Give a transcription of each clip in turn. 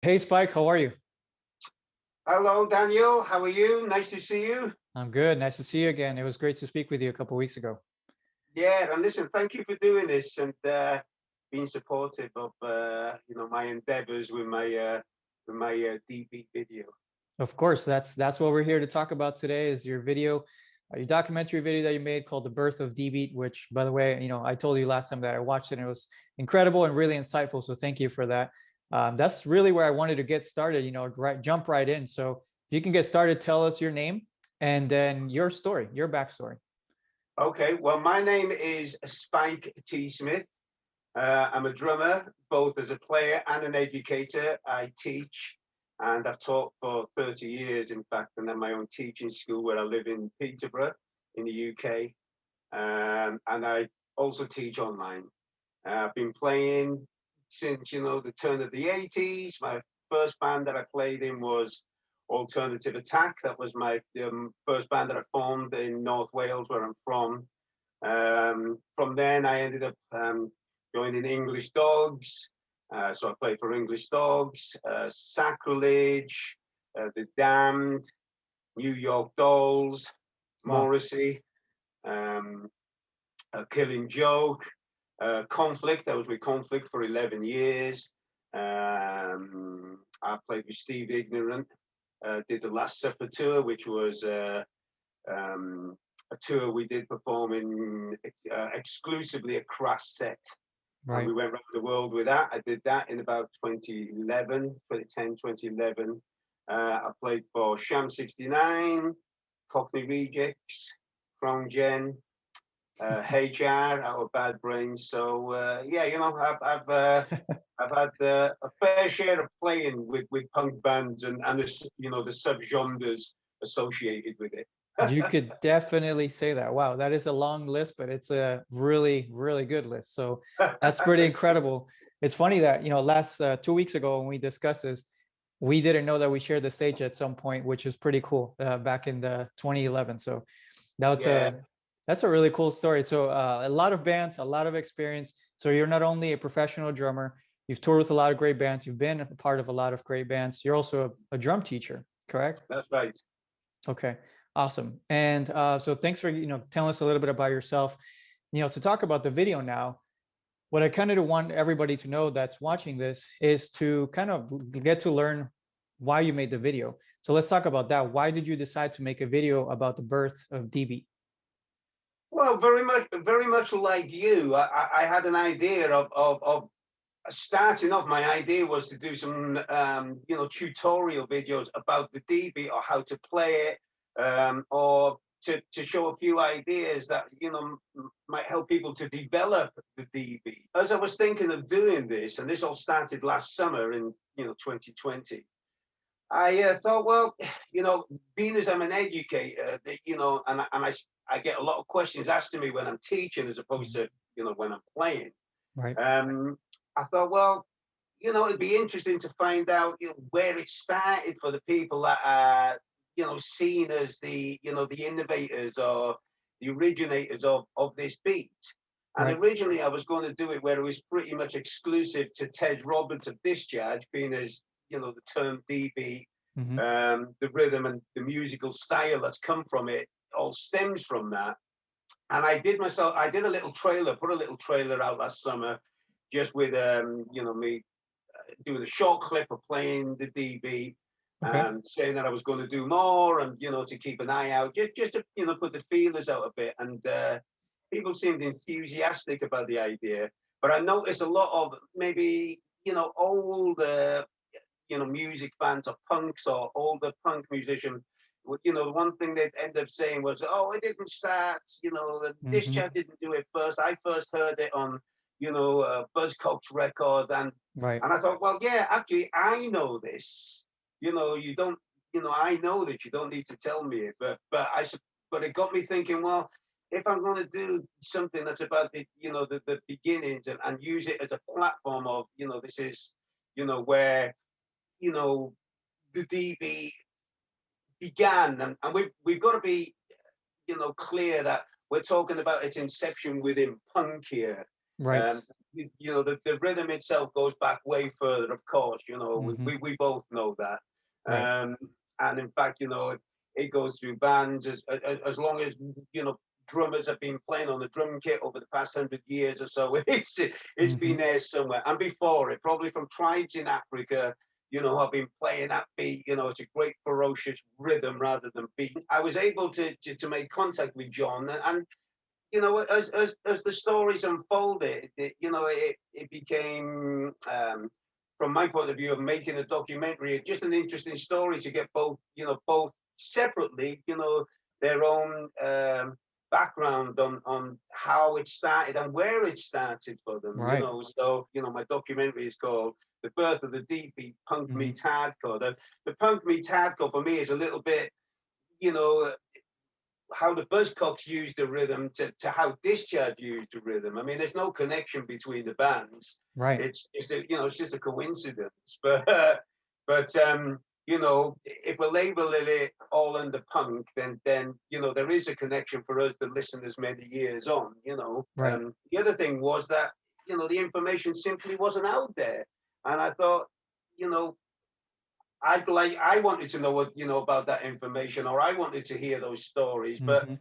Hey Spike, how are you? Hello, Daniel. How are you? Nice to see you. I'm good. Nice to see you again. It was great to speak with you a couple weeks ago. Yeah, and listen, thank you for doing this and being supportive of my endeavors with my Dbeat video. Of course, that's what we're here to talk about today is your video, your documentary video that you made called The Birth of Dbeat, which by the way, I told you last time that I watched it and it was incredible and really insightful. So thank you for that. That's really where I wanted to get started, jump right in. So if you can get started, tell us your name and then your story, your backstory. Okay, well, my name is Spike T. Smith. I'm a drummer, both as a player and an educator. I teach, and I've taught for 30 years, in fact, and then my own teaching school where I live in Peterborough in the UK. And I also teach online. I've been playing since, the turn of the 80s. My first band that I played in was Alternative Attack. That was my first band that I formed in North Wales, where I'm from. From then, I ended up joining English Dogs. So I played for English Dogs, Sacrilege, The Damned, New York Dolls, Wow. Morrissey, um, Killing Joke, Conflict. I was with Conflict for 11 years. I played with Steve Ignorant. Did the Last Supper tour, which was um, a tour we did performing exclusively a Crass set. And Right. we went around the world with that. I did that in about 2011, 2010, 2011. I played for Sham 69, Cockney Rejects, Chron Gen, HR, Our Bad Brains. So yeah, I've had a fair share of playing with punk bands and the subgenres associated with it. You could definitely say that. Wow, that is a long list, but it's a really, really good list. So that's pretty incredible. It's funny that, last 2 weeks ago when we discussed this, we didn't know that we shared the stage at some point, which is pretty cool back in the 2011. So that's Yeah, a really cool story. So a lot of bands, a lot of experience. So you're not only a professional drummer, you've toured with a lot of great bands. You've been a part of a lot of great bands. You're also a drum teacher, correct? that's right. Okay, awesome. And so thanks for telling us a little bit about yourself. To talk about the video now, what I kind of want everybody to know that's watching this is to kind of get to learn why you made the video. So let's talk about that. Why did you decide to make a video about the birth of Dbeat? Well, very much like you. I had an idea of starting off. My idea was to do some, tutorial videos about the DB or how to play it, or to show a few ideas that might help people to develop the DB. As I was thinking of doing this, and this all started last summer in 2020. I thought, well, being as I'm an educator, I get a lot of questions asked to me when I'm teaching as opposed to when I'm playing. Right. Um, I thought, well, it'd be interesting to find out where it started for the people that are seen as the innovators or the originators of this beat. And Right. originally, I was going to do it where it was pretty much exclusive to Ted Roberts of Discharge, being as the term DB, Hmm. the rhythm and the musical style that's come from it all stems from that. And I did a little trailer, put a little trailer out last summer, just with me doing a short clip of playing the DB Okay. and saying that I was going to do more and to keep an eye out, just to put the feelers out a bit. And people seemed enthusiastic about the idea, but I noticed a lot of maybe old music fans or punks or older punk musicians. The one thing they'd end up saying was, "Oh, it didn't start. This Hmm. chat didn't do it first. I first heard it on, Buzzcocks record." Right. And I thought, well, yeah, actually, I know this. You don't. I know that you don't need to tell me it. But it got me thinking. Well, if I'm going to do something that's about the beginnings and use it as a platform of this is where you know the DB began, and we've got to be clear that we're talking about its inception within punk here. Right. the rhythm itself goes back way further, of course, Hmm. we both know that. Right. Um, and in fact, it goes through bands as long as, drummers have been playing on the drum kit over the past 100 years or so. It's been Hmm. there somewhere. And before it, probably from tribes in Africa, have been playing that beat. It's a great ferocious rhythm rather than beat. I was able to make contact with John, and as the stories unfolded, it became, from my point of view of making a documentary, just an interesting story to get both separately, their own background on how it started and where it started for them, Right. So, my documentary is called The Birth of the Dbeat, Punk Hmm. Meets Hardcore. The punk meets hardcore for me is a little bit, you know, how the Buzzcocks used the rhythm to how Discharge used the rhythm. I mean, there's no connection between the bands. Right. It's just a coincidence. If we're labeling it all under punk, then there is a connection for us, the listeners, many years on. Right. The other thing was that the information simply wasn't out there, and I thought, you know, I wanted to know what about that information, or I wanted to hear those stories. But Hmm.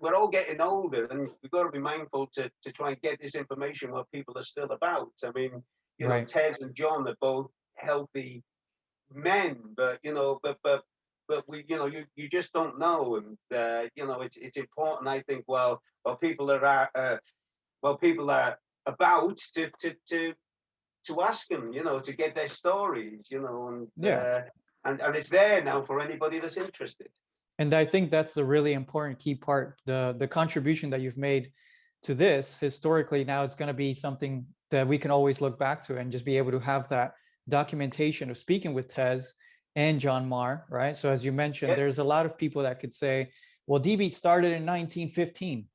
we're all getting older, and we've got to be mindful to try and get this information what people are still about. I mean, Right. Ted and John are both healthy men, but you just don't know, and it's important. I think people are about to ask them, to get their stories, Yeah. and it's there now for anybody that's interested. And I think that's the really important key part, the contribution that you've made to this historically. Now it's going to be something that we can always look back to and just be able to have that documentation of speaking with Tez and John Marr, right? So as you mentioned, Yeah. there's a lot of people that could say, well, Dbeat started in 1915,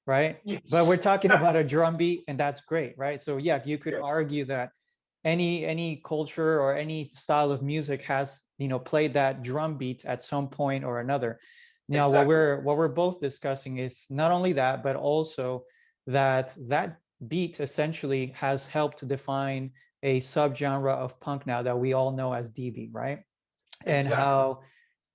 right? But we're Yes. talking about a drum beat, and that's great, right? So yeah, you could Yeah. argue that any culture or any style of music has played that drum beat at some point or another. Now what Exactly. we're both discussing is not only that, but also that beat essentially has helped define a subgenre of punk now that we all know as DB, right? and Exactly. how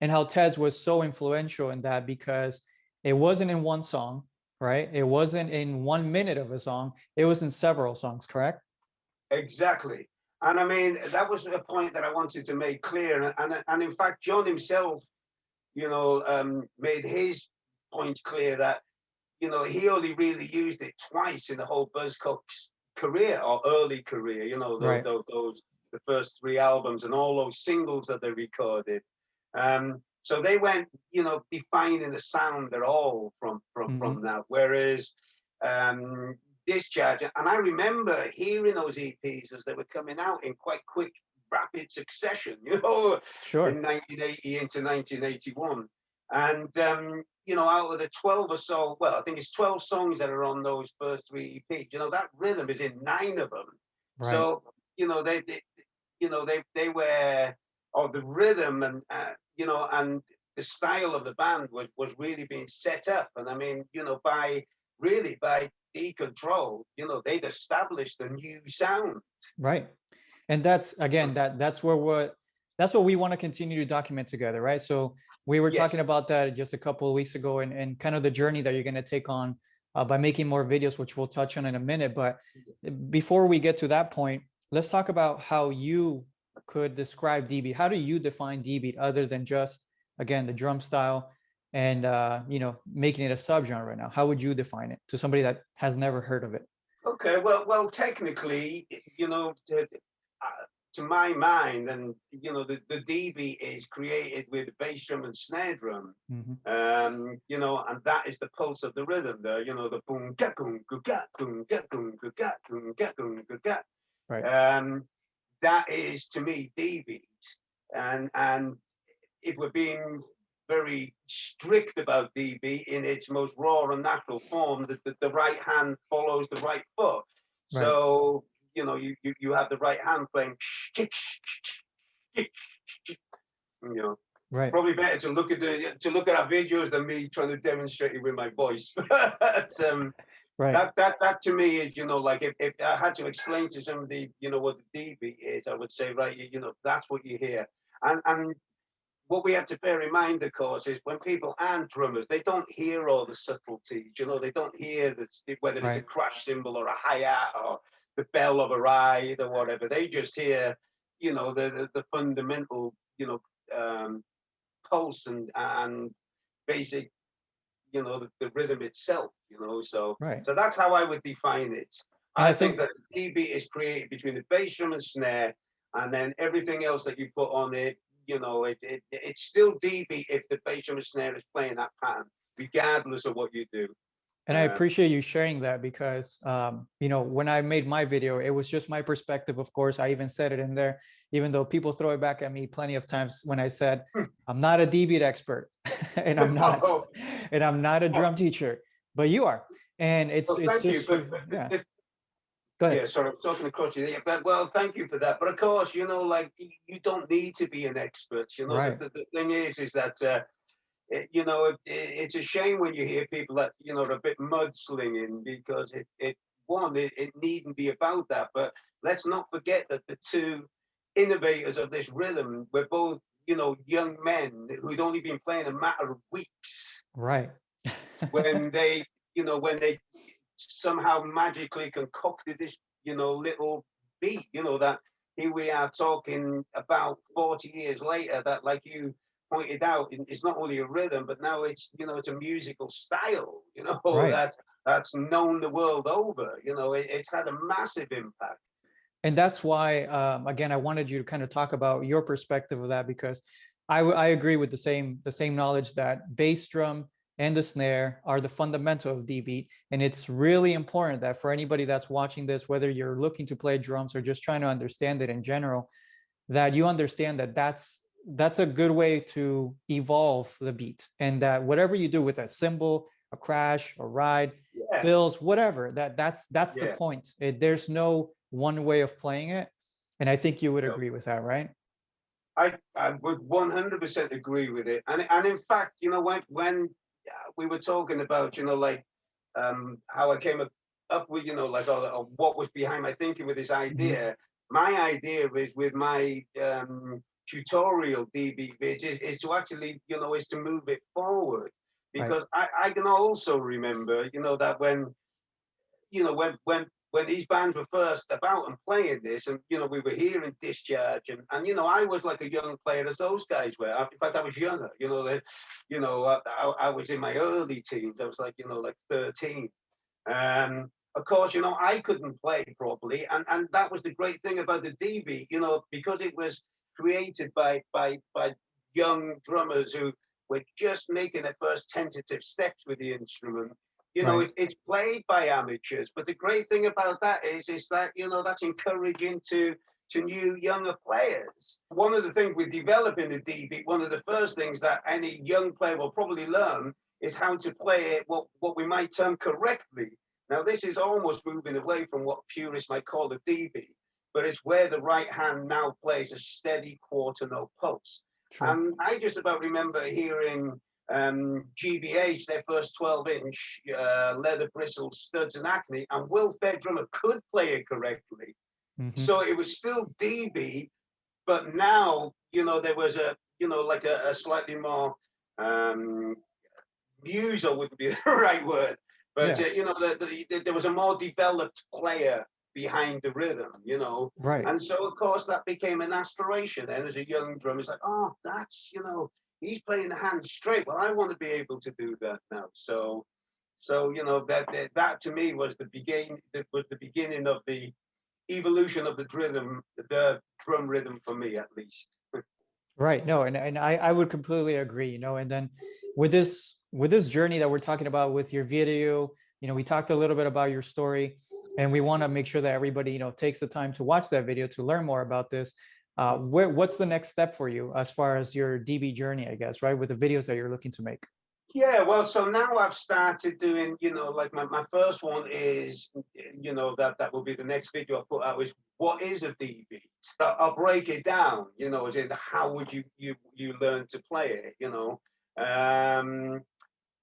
and how Tez was so influential in that, because it wasn't in one song, right? It wasn't in 1 minute of a song, it was in several songs, correct? Exactly. And I mean, that was a point that I wanted to make clear. And in fact, John himself, made his point clear that, he only really used it twice in the whole Buzzcocks career or early career, Right. the first three albums and all those singles that they recorded. So they went, defining the sound at all from Hmm. that. Whereas um, Discharge, and I remember hearing those EPs as they were coming out in quite quick, rapid succession, in Sure. 1980 into 1981. And out of the 12 or so, well, I think it's 12 songs that are on those first three EPs. That rhythm is in nine of them. Right. So they were, or the rhythm and the style of the band was really being set up. And I mean, by Decontrol, they'd established a new sound. Right. And that's again, that's what we want to continue to document together, right? So we were Yes. talking about that just a couple of weeks ago, and kind of the journey that you're going to take on by making more videos, which we'll touch on in a minute. But before we get to that point, let's talk about how you could describe DB. How do you define DB other than just, again, the drum style and making it a subgenre right now? How would you define it to somebody that has never heard of it? Okay. Well, technically, to my mind, and the DB is created with bass drum and snare drum, Hmm. and that is the pulse of the rhythm. There, the boom ga boom ga boom ga boom ga boom ga boom ga. Right. Um, that is to me DB, and if we're being very strict about DB in its most raw and natural form, that the right hand follows the right foot. Right. So you have the right hand playing, you know. Right. Probably better to look at our videos than me trying to demonstrate it with my voice. But Right. That to me is, like if I had to explain to somebody, what the D-beat is, I would say, right, that's what you hear. And what we have to bear in mind, of course, is when people aren't drummers, they don't hear all the subtleties. They don't hear whether it's a Right. crash cymbal or a hi-hat or the bell of a ride or whatever. They just hear, the fundamental, um, pulse and basic, the rhythm itself. So Right. so that's how I would define it. And I I think think, that the D-beat is created between the bass drum and snare, and then everything else that you put on it, it's still D-beat if the bass drum and snare is playing that pattern, regardless of what you do. and I Um, appreciate you sharing that because, when I made my video, it was just my perspective. Of course, I even said it in there, even though people throw it back at me plenty of times when I said, I'm not a D-beat expert and I'm not, oh, and I'm not a oh, drum teacher, but you are. And well, it's thank you. just, yeah, go Yeah, ahead. sorry, I'm talking across you. Yeah, but well, thank you for that. But of course, like you don't need to be an expert. Right. The thing is that it's a shame when you hear people that are a bit mudslinging because it needn't be about that. But let's not forget that the two innovators of this rhythm were both young men who'd only been playing a matter of weeks Right. when they somehow magically concocted this little beat. That here we are talking about 40 years later, that, like you pointed out, it's not only a rhythm, but now it's a musical style, Right. that's known the world over. It's had a massive impact. And that's why, again, I wanted you to kind of talk about your perspective of that because I agree with the same knowledge that bass drum and the snare are the fundamental of D beat, and it's really important that for anybody that's watching this, whether you're looking to play drums or just trying to understand it in general, that you understand that that's a good way to evolve the beat, and that whatever you do with a cymbal, a crash, a ride, Yeah, fills, whatever, that's the yeah. point. There's no one way of playing it, and I think you would No, agree with that, right? I would 100% agree with it. And in fact, when we were talking about, like how I came up with, like what was behind my thinking with this Mhm. idea. My idea is with my tutorial DB bit is to actually, is to move it forward Right. because I can also remember, that when these bands were first about and playing this, and we were hearing Discharge, and I was like a young player as those guys were. In fact, I was younger. I was in my early teens. I was like like 13. Of course, I couldn't play properly, and that was the great thing about the DB. Because it was created by young drummers who were just making their first tentative steps with the instrument. Right. It's played by amateurs, but the great thing about that is that that's encouraging to new younger players. One of the things with developing the DB, one of the first things that any young player will probably learn is how to play it what we might term correctly. Now, this is almost moving away from what purists might call a DB, but it's where the right hand now plays a steady quarter note pulse. Sure. And I just about remember hearing GBH, their first 12-inch leather bristle studs and acne, and Will Fair drummer could play it correctly. Hmm. So it was still DB, but now, there was like a slightly more um, user wouldn't be the right word, but Yeah. there was a more developed player behind the rhythm, Right. and so of course that became an aspiration. And as a young drummer, it's like, oh, that's he's playing the hand straight. Well, I want to be able to do that now. So that to me was the beginning of the evolution of the drum rhythm for me at least. Right. No, and I would completely agree, and then with this journey that we're talking about with your video, we talked a little bit about your story, and we want to make sure that everybody, takes the time to watch that video to learn more about this. What's the next step for you as far as your DB journey, I guess, right? With the videos that you're looking to make. Yeah, well, so now I've started doing, like my first one is, that will be the next video I put out is what is a D beat? I'll break it down, as in how would you learn to play it, Um,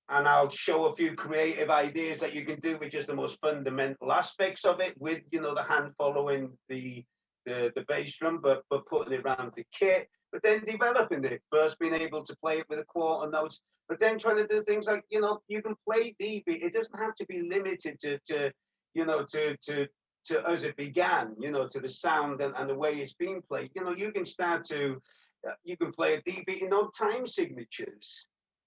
and and I'll show a few creative ideas that you can do with just the most fundamental aspects of it, with the hand following the bass drum, but putting it around the kit, but then developing it first, being able to play it with a quarter notes, but then trying to do things like you can play Dbeat. It doesn't have to be limited to as it began, to the sound and the way it's being played. You can start to you can play a Dbeat in odd time signatures.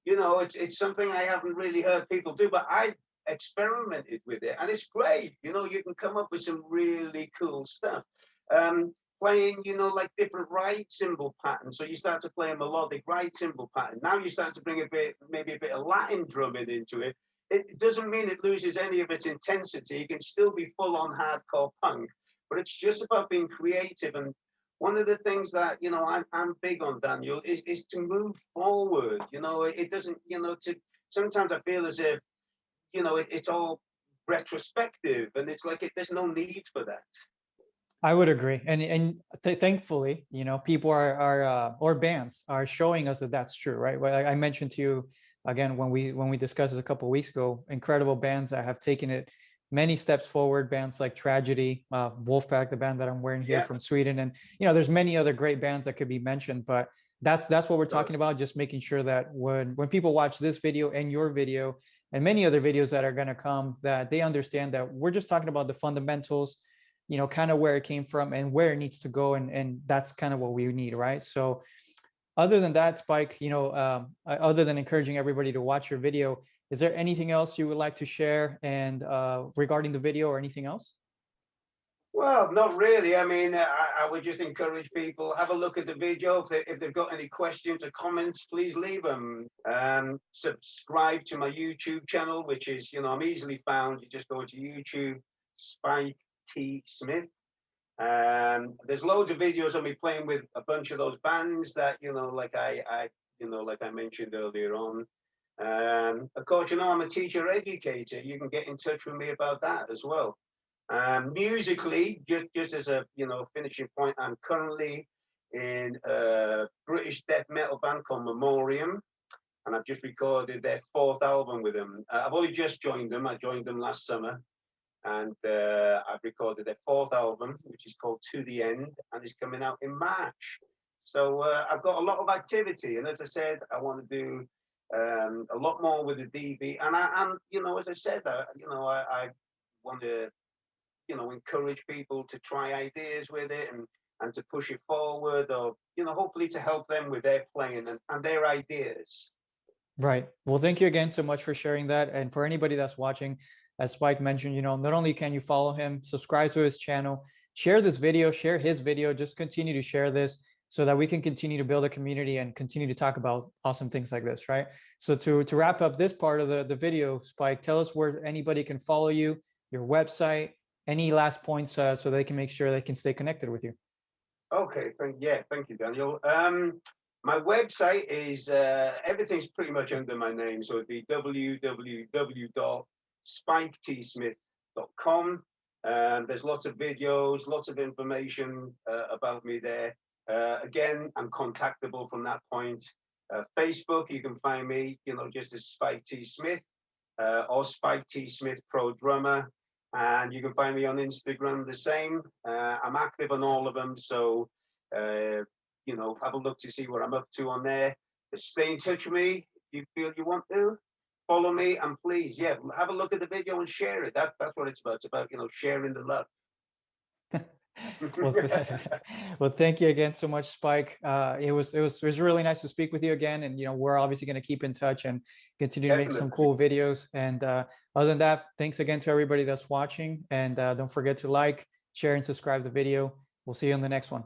It's something I haven't really heard people do, but I experimented with it, and it's great. You can come up with some really cool stuff. Playing, like different ride cymbal patterns. So you start to play a melodic ride cymbal pattern. Now you start to bring maybe a bit of Latin drumming into it. It doesn't mean it loses any of its intensity. It can still be full on hardcore punk, but it's just about being creative. And one of the things that I'm big on, Daniel, is to move forward. It doesn't, to sometimes I feel as if it's all retrospective, and it's like there's no need for that. I would agree, and thankfully, people or bands are showing us that that's true, right? Well, I mentioned to you again when we discussed this a couple of weeks ago, incredible bands that have taken it many steps forward. Bands like Tragedy, Wolfpack, the band that I'm wearing here from Sweden, and there's many other great bands that could be mentioned. But that's what we're talking about. Just making sure that when people watch this video and your video and many other videos that are going to come, that they understand that we're just talking about the fundamentals, kind of where it came from and where it needs to go. And that's kind of what we need, right? So other than that, Spike, other than encouraging everybody to watch your video, is there anything else you would like to share and regarding the video or anything else? Well, not really. I mean, I would just encourage people, have a look at the video. If they've got any questions or comments, please leave them. Subscribe to my YouTube channel, which is, I'm easily found. You just go into YouTube, Spike T. Smith. There's loads of videos of me playing with a bunch of those bands that, like I mentioned earlier on. Of course, I'm a teacher educator. You can get in touch with me about that as well. Musically, just as a finishing point, I'm currently in a British death metal band called Memoriam, and I've just recorded their 4th album with them. I've only just joined them. I joined them last summer, and I've recorded their 4th album, which is called To the End, and it's coming out in March. So I've got a lot of activity, and as I said, I want to do a lot more with the Dbeat, and as I said, I want to encourage people to try ideas with it and to push it forward, or hopefully to help them with their playing and their ideas. Right. Well, thank you again so much for sharing that. And for anybody that's watching, as Spike mentioned, not only can you follow him, subscribe to his channel, share this video, share his video, just continue to share this so that we can continue to build a community and continue to talk about awesome things like this, right? So to wrap up this part of the video, Spike, tell us where anybody can follow you, your website, any last points so they can make sure they can stay connected with you. Okay, thank you, Daniel. My website is everything's pretty much under my name, so it'd be www.spiketsmith.com. There's lots of videos, lots of information about me there. Again, I'm contactable from that point. Facebook, you can find me, just as Spike T. Smith or Spike T. Smith Pro Drummer. And you can find me on Instagram the same. I'm active on all of them. So, have a look to see what I'm up to on there. Just stay in touch with me if you feel you want to. Follow me, and please, have a look at the video and share it. That's what it's about. It's about, sharing the love. Well, thank you again so much, Spike. It was really nice to speak with you again, and we're obviously going to keep in touch and continue to make some cool videos. And other than that, thanks again to everybody that's watching, and don't forget to like, share, and subscribe the video. We'll see you on the next one.